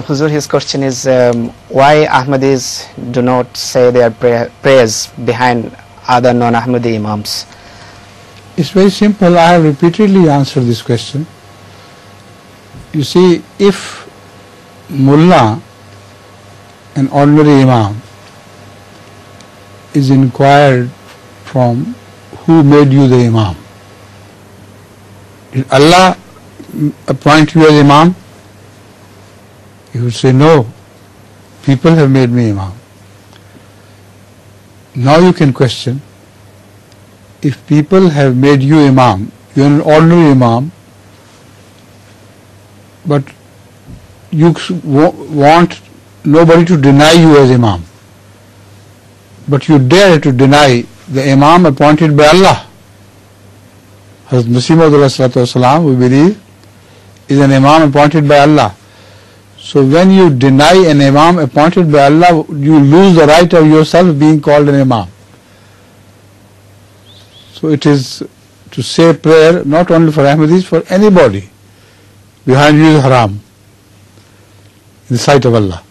Huzur, his question is why Ahmadis do not say their prayers behind other non-Ahmadi Imams? It's very simple. I have repeatedly answered this question. You see, if Mullah, an ordinary Imam, is inquired from who made you the Imam, did Allah appoint you as Imam? He would say, no, people have made me Imam. Now you can question, if people have made you Imam, you are an ordinary Imam, but you want nobody to deny you as Imam, but you dare to deny the Imam appointed by Allah. Hazrat Masih, we believe, is an Imam appointed by Allah. So when you deny an Imam appointed by Allah, you lose the right of yourself being called an Imam. So it is to say prayer not only for Ahmadis, for anybody behind you is haram in the sight of Allah.